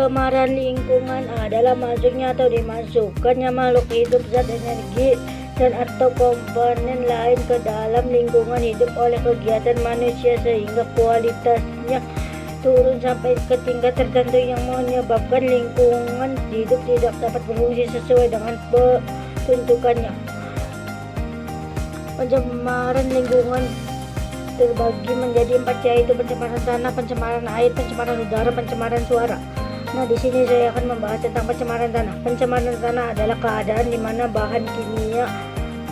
pencemaran lingkungan adalah masuknya atau dimasukkannya makhluk hidup, zat energi, dan atau komponen lain ke dalam lingkungan hidup oleh kegiatan manusia sehingga kualitasnya turun sampai ke tingkat tertentu yang menyebabkan lingkungan hidup tidak dapat berfungsi sesuai dengan peruntukannya. Pencemaran lingkungan terbagi menjadi 4, yaitu pencemaran tanah, pencemaran air, pencemaran udara, pencemaran suara. Nah, di sini saya akan membahas tentang pencemaran tanah. Pencemaran tanah adalah keadaan di mana bahan kimia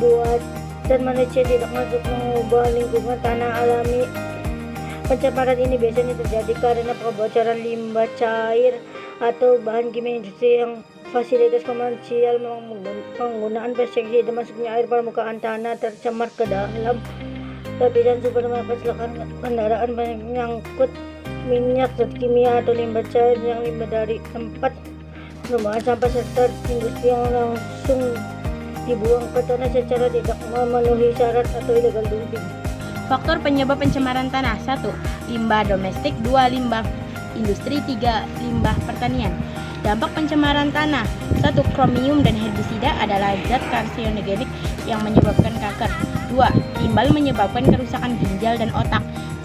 buatan manusia tidak masuk mengubah lingkungan tanah alami. Pencemaran ini biasanya terjadi karena kebocoran limbah cair atau bahan kimia industri yang fasilitas komersial, penggunaan pestisida, masuknya air permukaan tanah tercemar ke dalam lapisan supermarket, kecelakaan kendaraan menyangkut minyak, zat kimia atau limbah cair yang limbah dari tempat pembuangan sampah serta industri yang langsung dibuang ke tanah secara tidak memenuhi syarat atau illegal dumping. Faktor penyebab pencemaran tanah: 1. Limbah domestik, 2. Limbah industri, 3. Limbah pertanian. Dampak pencemaran tanah: 1. Kromium dan herbisida adalah zat karsinogenik yang menyebabkan kanker. 2. Timbal menyebabkan kerusakan ginjal dan otak.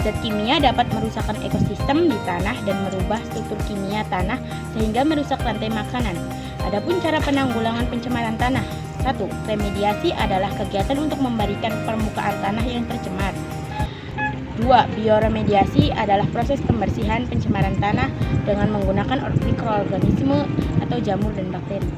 Zat kimia dapat merusakkan ekosistem di tanah dan merubah struktur kimia tanah sehingga merusak rantai makanan. Adapun cara penanggulangan pencemaran tanah: 1. Remediasi adalah kegiatan untuk memberikan permukaan tanah yang tercemar. 2. Bioremediasi adalah proses pembersihan pencemaran tanah dengan menggunakan mikroorganisme atau jamur dan bakteri.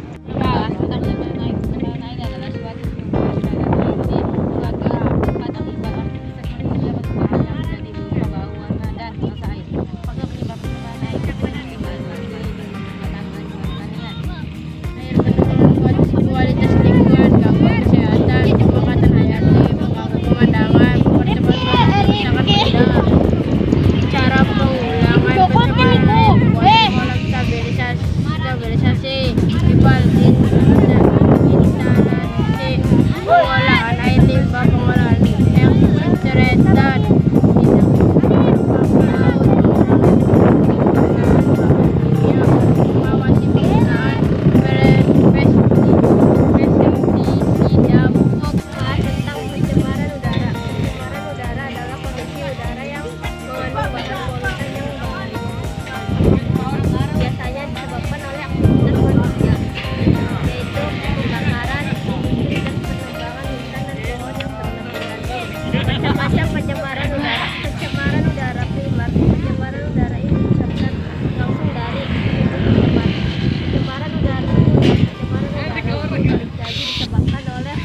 Macam pencemaran udara. Pencemaran udara primer. Pencemaran udara ini disebabkan langsung dari tempat. Pencemaran udara jadi disebabkan oleh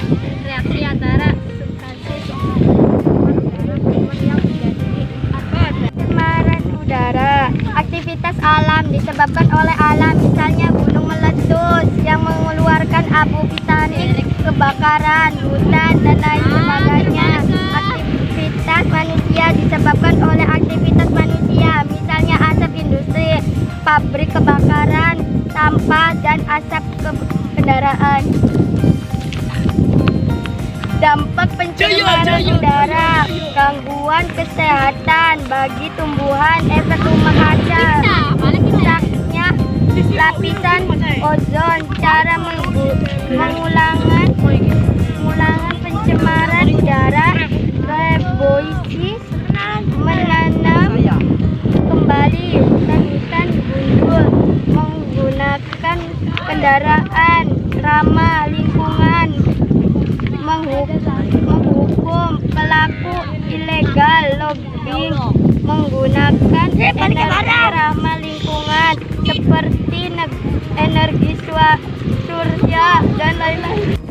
reaksi antara substansi udara primer yang menjadi pencemaran udara. Aktivitas alam disebabkan oleh alam, misalnya gunung meletus yang mengeluarkan abu vulkanik, kebakaran hutan dan lain sebagainya. Aktivitas manusia disebabkan oleh aktivitas manusia, misalnya asap industri, pabrik kebakaran, sampah, dan asap kendaraan. Dampak pencemaran udara: gangguan kesehatan bagi tumbuhan, efek rumah kaca, rusaknya lapisan ozon. Cara mengulangan pencemaran udara: reboisasi, menanam kembali hutan-hutan gundul, menggunakan kendaraan ramah lingkungan, menghukum pelaku ilegal logging, menggunakan energi ramah lingkungan seperti energi surya dan lain-lain.